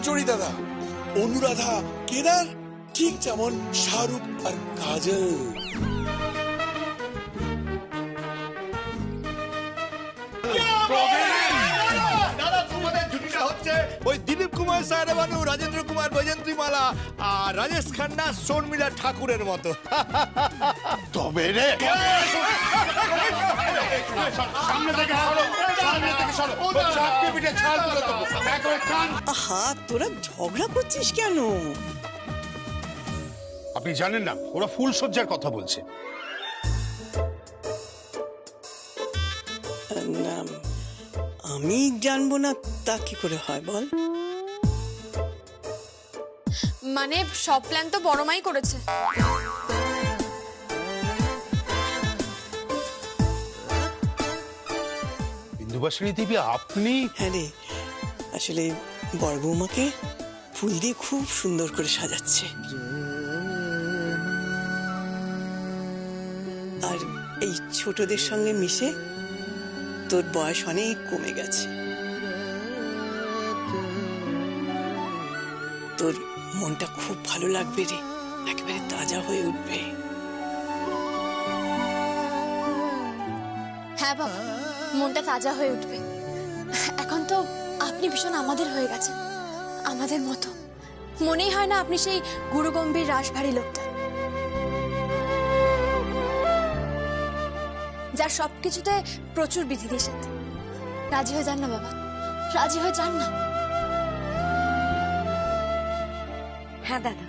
জড়ি দাদা, অনুরাধা, কেদার, ঠিক যেমন শাহরুখ আর কাজল। ওই দিলীপ কুমার সায়রাবানু, রাজেন্দ্র কুমার বৈজয়ন্তীমালা আর রাজেশ খান্না শর্মিলা ঠাকুরের মতো। তবে রে আহা, তোরা ঝগড়া করছিস কেন? আপনি জানেন না ওরা ফুলসজ্জার কথা বলছে। না, আমি জানবো না তা কি করে হয় বল? মানে সব প্ল্যান তো বড় মাই করেছে। বিন্দুবাসিনী দেবী, আপনি? হ্যাঁ রে, আসলে বড় বৌমাকে ফুল দিয়ে খুব সুন্দর করে সাজাচ্ছে, আর এই ছোটদের সঙ্গে মিশে তোর বয়স অনেক কমে গেছে। তোর মনটা খুব ভালো লাগবে রে, একেবারে তাজা হয়ে উঠবে। হ্যাঁ বাবা, মনটা তাজা হয়ে উঠবে। এখন তো আপনি ভীষণ আমাদের হয়ে গেছেন, আমাদের মতো। মনেই হয় না আপনি সেই গুরুগম্ভীর রাশভারী লোকটা, যার সবকিছুতে প্রচুর বিধিনিষেধ। রাজি হয়ে যান না বাবা, রাজি হয়ে যান না। হ্যাঁ দাদা।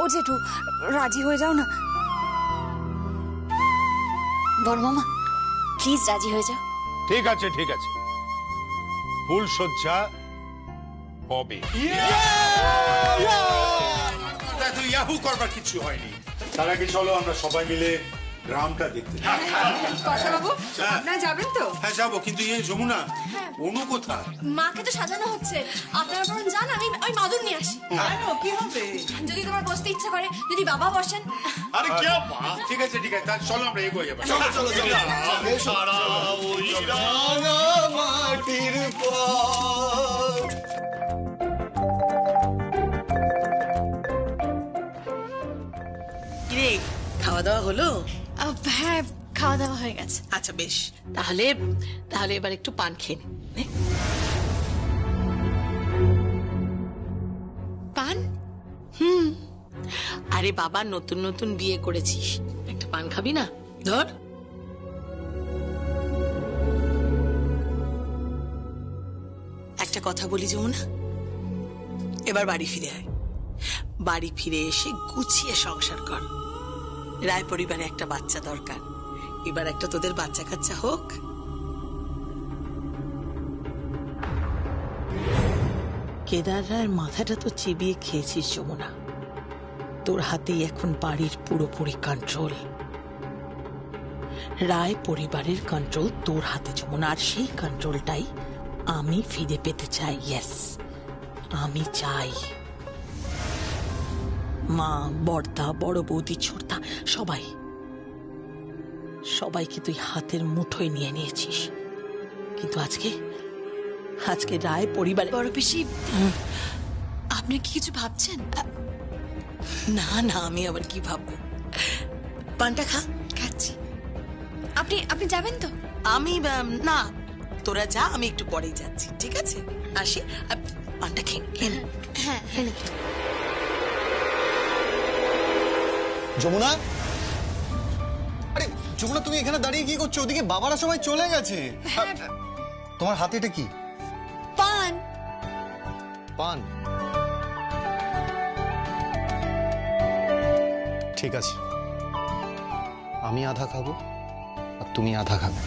ও জেঠু, রাজি হয়ে যাও না। বড় মামা, প্লিজ রাজি হয়ে যাও। ঠিক আছে, ঠিক আছে, ফুলসজ্জা হবে। ইয়াহু করবার কিছু হয়নি। তার আগে চলো আমরা সবাই মিলে গ্রামটা দেখতে যাই। বাবু, আপনারা যাবেন তো? হ্যাঁ যাবো, কিন্তু এই যমুনা, অনু কোথায়? মাকে তো সাজানো হচ্ছে, আপনারা বরং যান, আমি ওই মাদুর নিয়ে আসি। কি হবে? যদি তোমার বসতে ইচ্ছা করে, যদি বাবা বসেন। আরে কি আপা, ঠিক আছে ঠিক আছে, তাহলে চলো আমরা এগোই যাবো। চলো চলো চলো। মাটির পথ। কিরে, খাওয়া দাওয়া হলো? হ্যাঁ, খাওয়া দাওয়া হয়ে গেছে। আচ্ছা বেশ, তাহলে তাহলে এবার একটু পান খেয়ে নে। পান? আরে বাবা, নতুন নতুন বিয়ে করেছিস, একটা পান খাবি না? ধর। একটা কথা বলি যমুনা, এবার বাড়ি ফিরে আয়। বাড়ি ফিরে এসে গুছিয়ে সংসার কর। রায় পরিবারে একটা বাচ্চা দরকার, এবার একটা তোদের বাচ্চা কাচ্চা হোক। কেদার রায়ের মাথাটা তো চিবিয়ে খেয়েছিস যমুনা, তোর হাতেই এখন বাড়ির পুরোপুরি কন্ট্রোল। রায় পরিবারের কন্ট্রোল তোর হাতে যমুনা, আর সেই কন্ট্রোলটাই আমি ফিরে পেতে চাই। ইয়েস, আমি চাই মা, বড়দা, বড় বৌদি, ছোটদা, সবাইকে তুই হাতের মুঠোয় নিয়ে নিয়েছিস, কিন্তু আজকে রায় পরিবার। বড় পিসি, আপনি কি কিছু ভাবছেন? না না, আমি আবার কি ভাববো। পানটা খা। খাচ্ছি। আপনি যাবেন তো? আমি না, তোরা যা, আমি একটু পরেই যাচ্ছি। ঠিক আছে, আসি। পানটা খেয়ে নে। হ্যাঁ হ্যাঁ। যমুনা, আরে যমুনা, তুমি এখানে দাঁড়িয়ে কি করছো? ওদিকে বাবারা সবাই চলে গেছে। তোমার হাতে এটা কি? পান। পান? ঠিক আছে, আমি আধা খাবো আর তুমি আধা খাবে।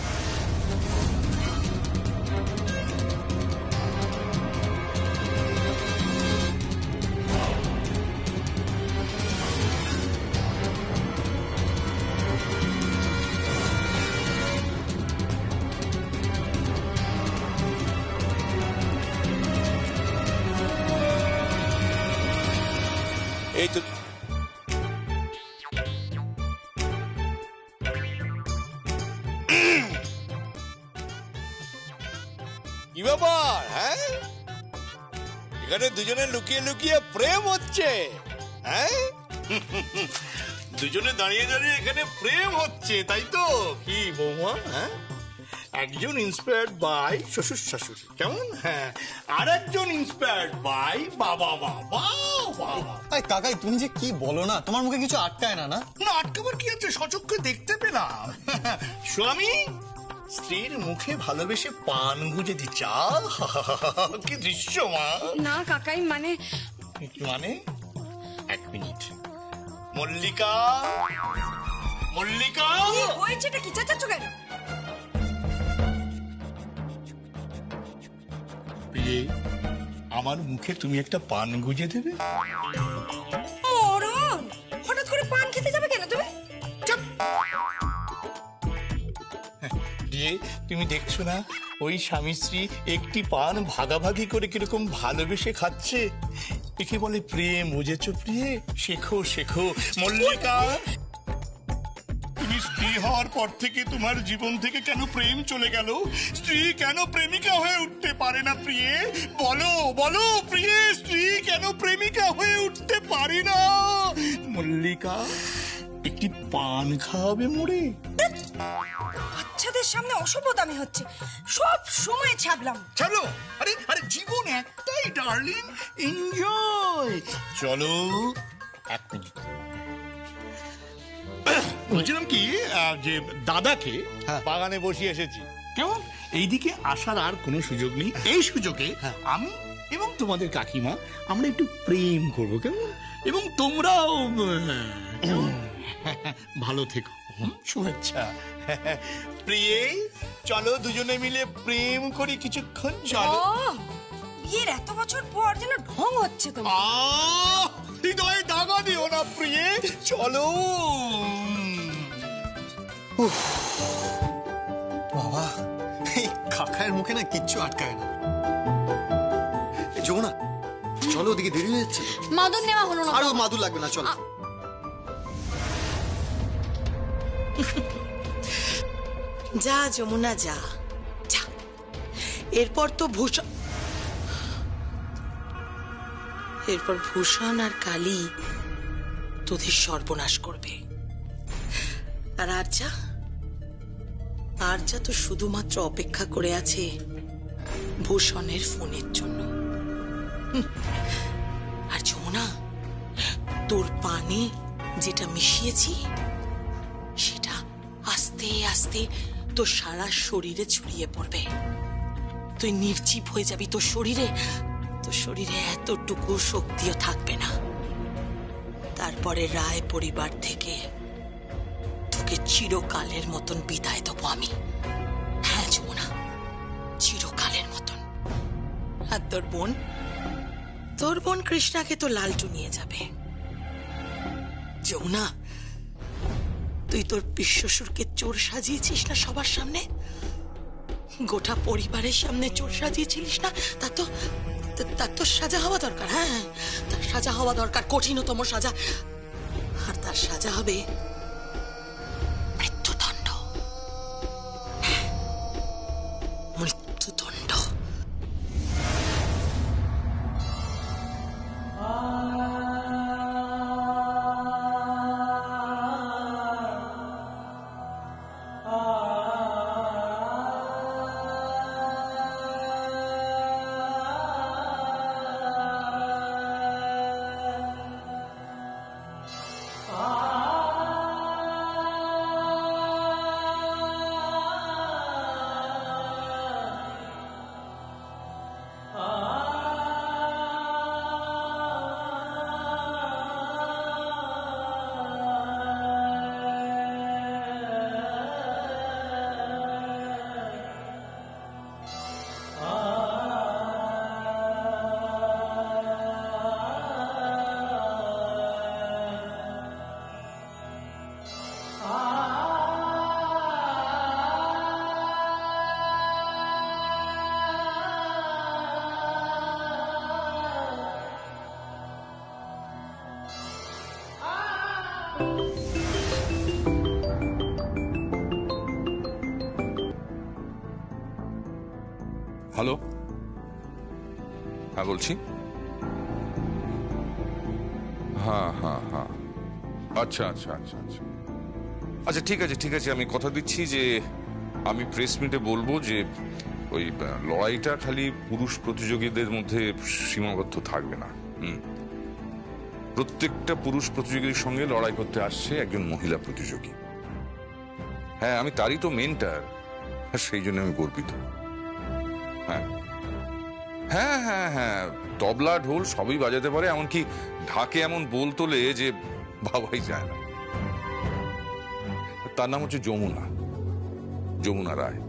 এই তো কি ব্যাপার? হ্যাঁ, এখানে দুজনে লুকিয়ে লুকিয়ে প্রেম হচ্ছে? হ্যাঁ, দুজনে দাঁড়িয়ে দাঁড়িয়ে এখানে প্রেম হচ্ছে, তাই তো? কি বৌমা? হ্যাঁ, একজন ইন্সপায়ার্ড বাই শ্বশুর শাশুড়ি, কেমন? হ্যাঁ, আর একজন ইন্সপায়ার্ড বাই বাবা বাবা বাবা। আরে কাকাই, তুমি যে কি বলো না, তোমার মুখে কিছু আটকায় না? না না, আটকাবার কি আছে, সচক্ষে দেখতে পেলাম স্বামী স্ত্রীর মুখে ভালোবেসে পান গুজে দিচ্ছে। কি দৃশ্য মা! না কাকাই, মানে মানে এক মিনিট। মল্লিকা, মল্লিকা, হয়েছেটা কি? চাচাচ্ছ কেন? প্রিয়ে, আমার মুখে তুমি একটা পান গুজে দেবে? মরণ! হঠাৎ করে পান খেতে যাবে কেন তুমি? চুপ! প্রিয়ে, তুমি দেখছো না ওই স্বামী স্ত্রী একটি পান ভাগাভাগি করে কিরকম ভালোবেসে খাচ্ছে? একে বলে প্রেম, বুঝেছো প্রিয়ে? শেখো শেখো। মল্লিকা, তুমি স্ত্রী হওয়ার পর থেকে তোমার জীবন থেকে কেন প্রেম চলে গেল? স্ত্রী কেন প্রেমিকা হয়ে উঠতে পারে না প্রিয়ে? বলো বলো প্রিয়ে, স্ত্রী কেন প্রেমিকা হয়ে উঠতে পারে না? মল্লিকা, একটি পান খাওয়াবে মোড়ে? বাচ্চাদের সামনে অসভ্যতামি হচ্ছে, সব সময় ছাবলাম। চলো, আরে আরে জীবন একটাই ডার্লিং, এনজয়। চলো, এক মিনিট। বলছিলাম কি, যে দাদাকে বাগানে বসিয়ে এসেছি, কেমন? এইদিকে আসার আর কোনো সুযোগ নেই। এই সুযোগে আমি এবং তোমাদের কাকিমা আমরা একটু প্রেম করবো, কেমন? এবং তোমরাও ভালো থেকো। শুভেচ্ছা। প্রিয়ে, চলো দুজনে মিলে প্রেম করি কিছুক্ষণ। চলো। বিয়ের এত বছর পর যেন ঢং হচ্ছে তোমার। হৃদয়ে দাগা দিও না প্রিয়ে, চলো। বাবা, এই কাকায়ের মুখে না কিচ্ছু আটকায় না। যমুনা, চলো, ওদিকে দেরি হয়ে যাচ্ছে। মাদুর নেওয়া হলো না। আরো মাদুর লাগবে না, চলো। যা যমুনা যা যা, এরপর তো ভূষণ আর কালী তোদের সর্বনাশ করবে। আর আরজা তো শুধুমাত্র অপেক্ষা করে আছে ভূষণের ফোনের জন্য। আর যমুনা, তোর পানে যেটা মিশিয়েছি সেটা আস্তে আস্তে তোর সারা শরীরে ছড়িয়ে পড়বে। তুই নির্জীব হয়ে যাবি। তোর শরীরে এতটুকু শক্তিও থাকবে না। তারপরে রায় পরিবার থেকে তোকে চিরকালের মতন বিদায় দেবো আমি। হ্যাঁ যমুনা, চিরকালের মতন। আর তোর বোন কৃষ্ণাকে তো লালটু নিয়ে যাবে। যমুনা, তুই তোর পিশ্বশুরকে চোর সাজিয়েছিস না সবার সামনে? গোটা পরিবারের সামনে চোর সাজিয়েছিলিস না? তার তো সাজা হওয়া দরকার। হ্যাঁ, তার সাজা হওয়া দরকার, কঠিনতম সাজা। আর তার সাজা হবে মৃত্যুদণ্ড। মৃত্যুদণ্ড। বলছি। হ্যাঁ হ্যাঁ হ্যাঁ, আচ্ছা আচ্ছা আচ্ছা আচ্ছা আচ্ছা, ঠিক আছে ঠিক আছে, আমি কথা দিচ্ছি যে আমি প্রেস মিটে বলবো যে ওই লড়াইটা খালি পুরুষ প্রতিযোগীদের মধ্যে সীমাবদ্ধ থাকবে না। প্রত্যেকটা পুরুষ প্রতিযোগীর সঙ্গে লড়াই করতে আসছে একজন মহিলা প্রতিযোগী। হ্যাঁ, আমি তারই তো মেন্টার, সেই জন্য আমি গর্বিত। হ্যাঁ হ্যাঁ হ্যাঁ হ্যাঁ, তবলা ঢোল সবই বাজাতে পারে, এমনকি ঢাকে এমন বোল তোলে যে ভাবাই যায় না। তার নাম হচ্ছে যমুনা, যমুনা রায়।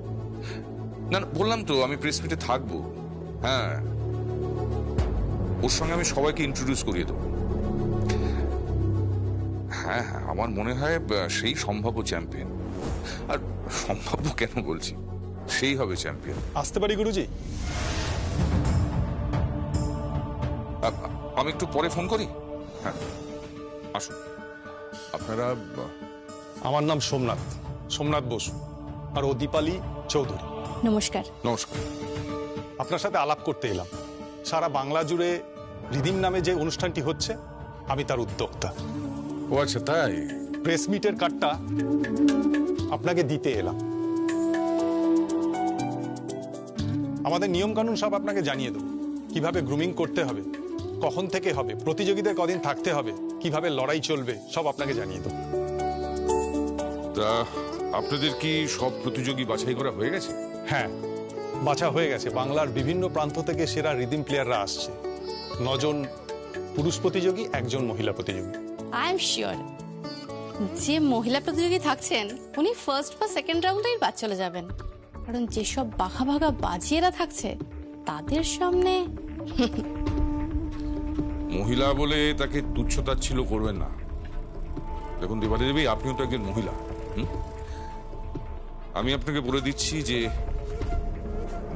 না না, বললাম তো আমি প্রেস মিটে থাকবো। হ্যাঁ, ওর সঙ্গে আমি সবাইকে ইন্ট্রোডিউস করিয়ে দেবো। হ্যাঁ হ্যাঁ, আমার মনে হয় সেই সম্ভাব্য চ্যাম্পিয়ন। আর সম্ভাব্য কেন বলছি, সেই হবে চ্যাম্পিয়ন। আসতে পারি গুরুজি? আমি একটু পরে ফোন করি। হ্যাঁ, আসুন আপনারা। আমার নাম সোমনাথ, সোমনাথ বসু, আর ও দীপালি চৌধুরী। নমস্কার। নমস্কার। আপনার সাথে আলাপ করতে এলাম। সারা বাংলা জুড়ে রিদিম নামে যে অনুষ্ঠানটি হচ্ছে, আমি তার উদ্যোক্তা। ও আচ্ছা, তাই? প্রেস মিটের কার্ডটা আপনাকে দিতে এলাম। আমাদের নিয়ম কানুন সব আপনাকে জানিয়ে দেবো। কিভাবে গ্রুমিং করতে হবে, কখন থেকে হবে, প্রতিযোগীদের কদিন থাকতে হবে, কিভাবে লড়াই চলবে, সব আপনাকে জানিয়ে দেবো। তা আপনাদের কি সব প্রতিযোগী বাছাই করা হয়ে গেছে? হ্যাঁ, বাছা হয়ে গেছে। বাংলার বিভিন্ন প্রান্ত থেকে সেরা রিদিম প্লেয়াররা আসছে। 9 জন পুরুষ প্রতিযোগী, 1 জন মহিলা প্রতিযোগী। আই এম শিওর যে মহিলা প্রতিযোগী থাকছেন উনি ফার্স্ট বা সেকেন্ড রাউন্ডেই বাদ চলে যাবেন, কারণ যেসব বাঘা বাঘা বাজিয়েরা থাকছে তাদের সামনে। মহিলা বলে তাকে তুচ্ছতাচ্ছিল্য করবেন না। দেখুন দীপালি দেবী, আপনিও তো একজন মহিলা। আমি আপনাকে বলে দিচ্ছি যে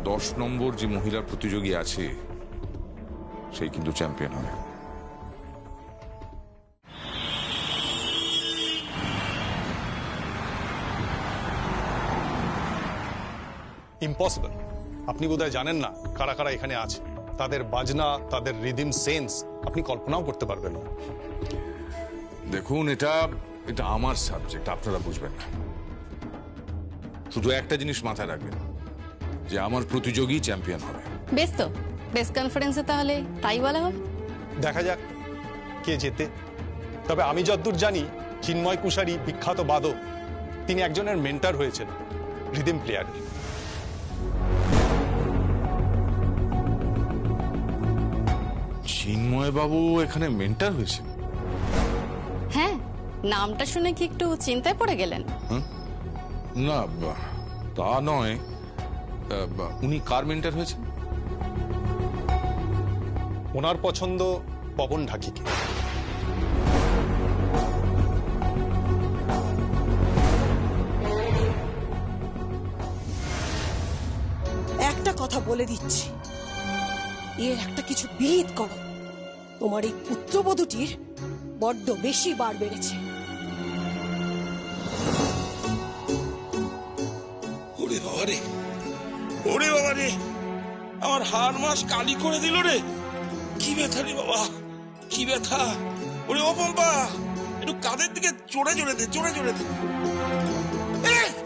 10 নম্বর যে মহিলা প্রতিযোগী আছে সেই কিন্তু চ্যাম্পিয়ন হবে। ইম্পসিবল। আপনি বোধহয় জানেন না কারা কারা এখানে আছে। তাদের বাজনা, তাদের রিদিম সেন্স আপনি কল্পনাও করতে পারবেন না। দেখুন, এটা আমার সাবজেক্ট, আপনারা বুঝবেন না। শুধু একটা জিনিস মাথায় রাখবেন, যে আমার প্রতিযোগী চ্যাম্পিয়ন হবে। বেশ, তো প্রেস কনফারেন্সে তাহলে তাই বলা হবে। দেখা যাক কে জেতে। তবে আমি যতদূর জানি, চিন্ময় কুশারি, বিখ্যাত বাদক, তিনি একজনের মেন্টার হয়েছেন রিদিম প্লেয়ারের। চিন্ময় বাবু এখানে মেন্টার হয়েছে? হ্যাঁ, নামটা শুনে কি একটু চিন্তায় পড়ে গেলেন? না, তা নয়। উনি কার মেন্টার হয়েছেন? ওনার পছন্দ পবন ঢাকিকে। একটা কথা বলে দিচ্ছি, এর একটা কিছু বিহিত করো। তোমার এই পুত্রবধূটির বড্ড বেশি বার বেড়েছে। ওরে বাবা রে, ওরে বাবা রে, আমার হাড় মাস কালি করে দিল রে। কি ব্যথা রে বাবা, কি ব্যথা। ওরে ও পম্পা, একটু কাঁধের দিকে জোরে জোরে দে, জোরে জোরে দে।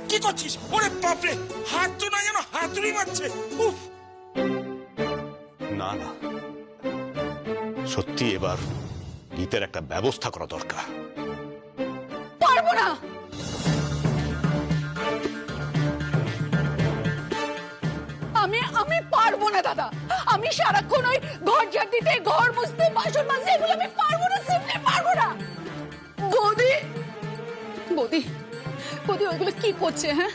কি করছিস? ওরে বাপরে, হাত তো না যেন হাতুড়ি মারছে। উফ, না না, সত্যি এবার গীতের একটা ব্যবস্থা করা দরকার। পারবো না। আমি পারবো না দাদা। আমি সারাক্ষণ ওই ঘর ঝাড় দিতে, ঘর মুছতে, বাসন মাজতে, এগুলো আমি পারবো না, সিম্পলি পারবো না। বৌদি, বৌদি, বৌদি ওইগুলো কি করছে? হ্যাঁ,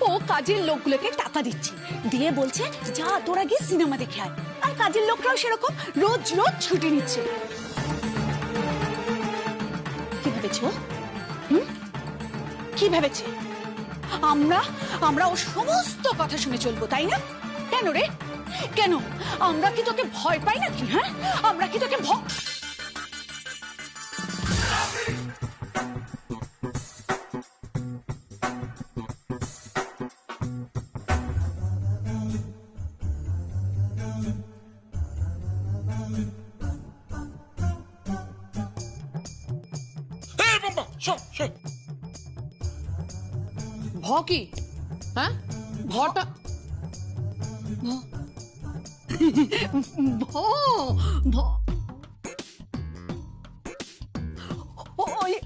ও কাজের লোকগুলোকে টাকা দিচ্ছে, দিয়ে বলছে যা তোরা গিয়ে সিনেমা দেখে আয়। আর কাজের লোকরাও সেরকম রোজ রোজ ছুটি নিচ্ছে। কি ভেবেছো? কি ভেবেছে? আমরা ও সমস্ত কথা শুনে চলবো, তাই না? কেন রে, কেন? আমরা কি তোকে ভয় পাই নাকি? হ্যাঁ, আমরা কি তোকে ভয়? ভ কি? হ্যাঁ, ভটা ভ ভ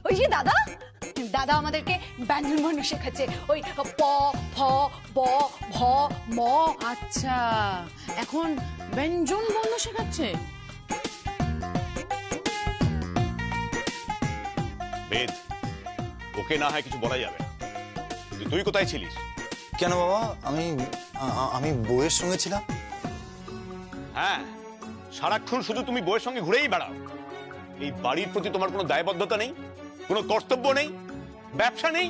ওই যে দাদা দাদা আমাদেরকে ব্যঞ্জন বর্ণ শেখাচ্ছে, ওই প ফ ব ভ ম। আচ্ছা, এখন ব্যঞ্জন বর্ণ শেখাচ্ছে। বেদ, ওকে না হয় কিছু বলা যাবে না, কিন্তু তুই কোথায় ছিলিস? কেন বাবা, আমি বউয়ের সঙ্গে ছিলাম। হ্যাঁ, সারাক্ষণ শুধু তুমি বউয়ের সঙ্গে ঘুরেই বেড়াও। এই বাড়ির প্রতি তোমার কোনো দায়বদ্ধতা নেই, কোনো কর্তব্য নেই, ব্যবসা নেই,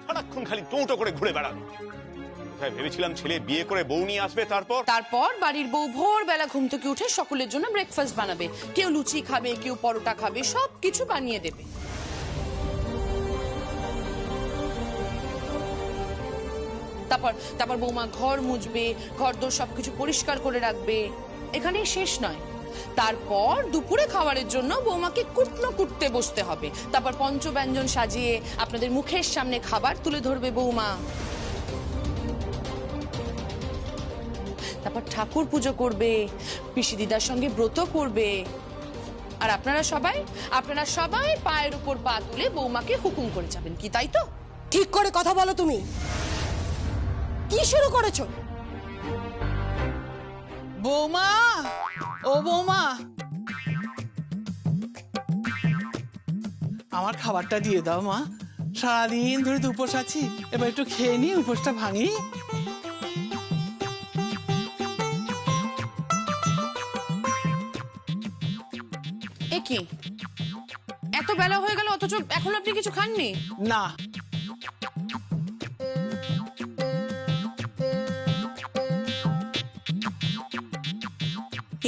সারাক্ষণ খালি টোটো করে ঘুরে বেড়ানো। কোথায় ভেবেছিলাম ছেলে বিয়ে করে বউ নিয়ে আসবে, তারপর বাড়ির বউ ভোরবেলা ঘুম থেকে উঠে সকলের জন্য ব্রেকফাস্ট বানাবে, কেউ লুচি খাবে, কেউ পরোটা খাবে, সব কিছু বানিয়ে দেবে। তারপর বৌমা ঘর মুছবে, ঘরদোর সবকিছু পরিষ্কার করে রাখবে। এখানেই শেষ নয়, তারপর দুপুরে খাবারের জন্য বৌমাকে কুটনো কুটতে বসতে হবে। তারপর পঞ্চব্যঞ্জন সাজিয়ে আপনাদের মুখের সামনে খাবার তুলে ধরবে বৌমা। তারপর ঠাকুর পুজো করবে, পিসি দিদার সঙ্গে ব্রত করবে। আর আপনারা সবাই পায়ের উপর পা তুলে বৌমাকে হুকুম করে যাবেন, কি তাই তো? ঠিক করে কথা বলো, তুমি কি শুরু করেছো? বৌমা, ও বৌমা, আমার খাবারটা দিয়ে দাও মা, সারাদিন ধরে তো উপোস আছি, এবার একটু খেয়ে নি, উপোসটা ভাঙি। এ কি, এত বেলা হয়ে গেল অথচ এখন আপনি কিছু খাননি? না,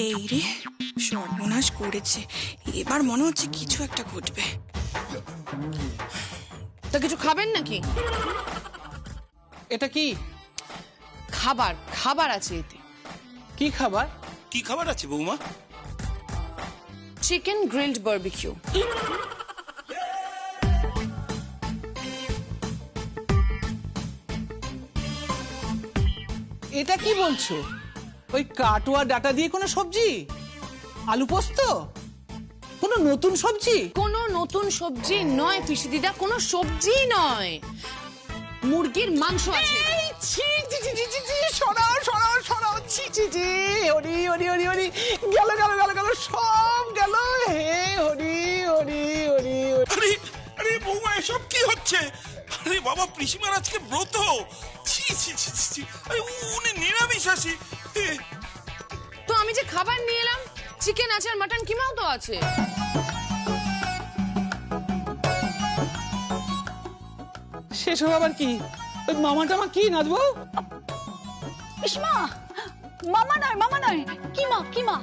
এই রে, সর্বনাশ করেছে, এবার মনে হচ্ছে কিছু একটা ঘটবে। তা কিছু খাবেন নাকি? এটা কি খাবার? খাবার আছে এতে। কি খাবার? কি খাবার আছে বৌমা? Chicken grilled barbecue. এটা কি বলছো? ওই কাটোয়া ডাটা দিয়ে কোনো সবজি? আলু পোস্ত? কোনো নতুন সবজি? কোনো নতুন সবজি নয় পিসি দিদা, কোনো সবজি নয়, মুরগির মাংস আছে। সরাও সরাও সরাও, ছি ছি ছি, হরি হরি হরি হরি, গেল গেল গেল গেল, সব গেল, হে হরি হরি হরি। আরে আরে বৌমা, এসব কি হচ্ছে? আরে বাবা, পিসিমার আজকে ব্রত। ছি ছি ছি ছি, আরে উনি নিরামিষাশী। তো আমি যে খাবার নিয়ে এলাম, চিকেন আছে আর মাটন কিমাও তো আছে। সেসব আবার কি? ওই মামাটা আমার কি নাচবো? ইসমা, মামা নয়, কিমা,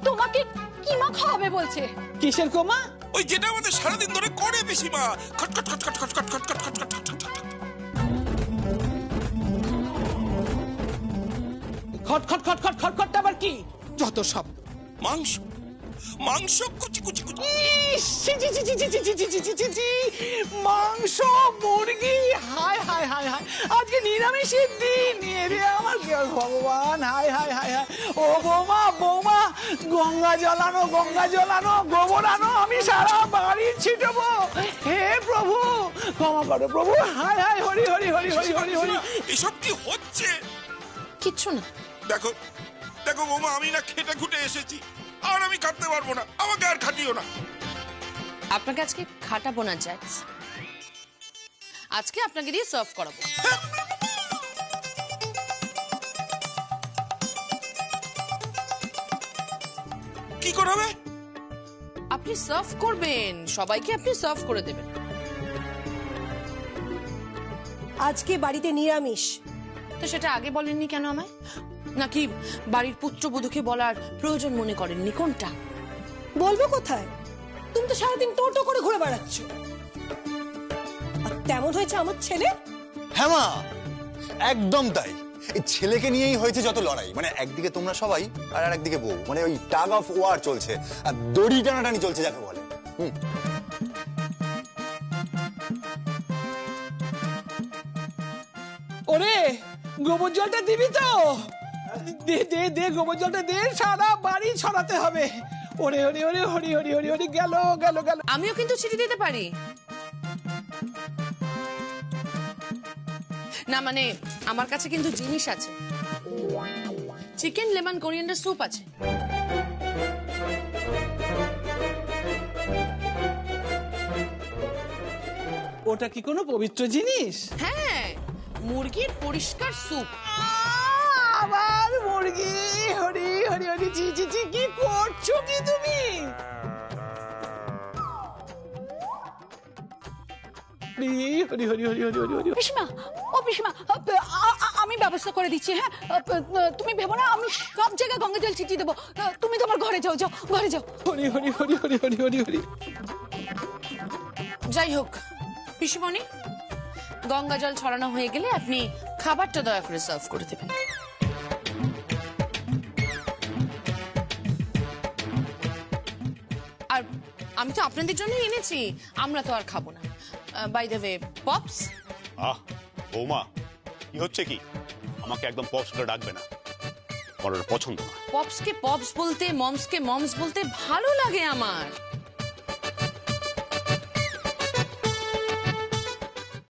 তোমাকে কিমা খাওয়াবে বলছে। কিসের কোমা? ওই যেটা আমাদের সারাদিন ধরে করে পিসিমা, খটখট খটখট খটখট খটখট খটখট খটখট। খটখট খটখট খটখটটা আবার কি? যত সব মাংস, মাংস কুচি কুচি কুচি। মাংস, মুরগি, হায় হায় হায় হায়, আজকে নিরামিষের দিন। রে আমার ভগবান, হায় হায় হায় হায়। ও বৌমা, বৌমা, গঙ্গা জলানো, গোবর আনো, আমি সারা বাড়ি ছিটবো। হে প্রভু, ক্ষমা করো প্রভু, হায় হায়, হরি হরি হরি হরি হরি হরি। এসব কি হচ্ছে? কিচ্ছু না। দেখো দেখো বৌমা, আমি না খেটে খুটে এসেছি, আর আমি খাটতে পারবো না, আমাকে আর খাটিও না। আপনাকে আজকে খাটাবো না জ্যাক্স, আজকে আপনাকে দিয়ে সার্ভ করাবো। কি করাবে? আপনি সার্ভ করবেন, সবাইকে আপনি সার্ভ করে দেবেন। আজকে বাড়িতে নিরামিষ। তো সেটা আগে বলেননি কেন আমায়? নাকি বাড়ির পুত্রবধূকে বলার প্রয়োজন মনে করেননি? কোনটা বলবো? কোথায়? তুমি তো সারাদিন টোটো করে ঘুরে বেড়াচ্ছ। আর তেমন হয়েছে আমার ছেলে। হ্যাঁ মা, একদম তাই। এই ছেলেকে নিয়েই হয়েছে যত লড়াই, মানে একদিকে তোমরা সবাই আর একদিকে বউ, মানে ওই টাগ অফ ওয়ার চলছে, আর দড়ি টানাটানি চলছে যাকে বলে। ওরে গোবর জলটা দিবি তো? দে দে দে, গোবর জলটা দে, সারা বাড়ি ছড়াতে হবে। ওরে ওরে ওরে, হরি হরি হরি হরি, গেল গেল গেল। আমিও কিন্তু ছিটি দিতে পারি না, মানে আমার কাছে কিন্তু জিনিস আছে। চিকেন লেমন কোরিয়ান্ডার স্যুপ আছে। ওটা কি কোনো পবিত্র জিনিস? হ্যাঁ, মুরগির পরিষ্কার স্যুপ। আবার মুরগি, হরি হরি হরি, জি জি জি, কি করছো কি তুমি? হরি হরি হরি হরি হরি হরি। পিসিমা, ও পিসিমা, আমি ব্যবস্থা করে দিচ্ছি। হ্যাঁ, তুমি ভেবো না, আমি সব জায়গায় গঙ্গা জল ছিটিয়ে দেবো। তুমি তোমার ঘরে যাও, যাও ঘরে যাও। হরি হরি হরি হরি হরি হরি হরি। যাই হোক পিসিমণি, গঙ্গা জল ছড়ানো হয়ে গেলে আপনি খাবারটা দয়া করে সার্ভ করে দেবেন। আর আমি তো আপনাদের জন্যই এনেছি, আমরা তো আর খাবো না। By the way, pops. আহ বৌমা, কি হচ্ছে কি? আমাকে একদম পপস করে ডাকবে না, আমার ওটা পছন্দ না। পপসকে পপস বলতে, মমসকে মমস বলতে ভালো লাগে আমার।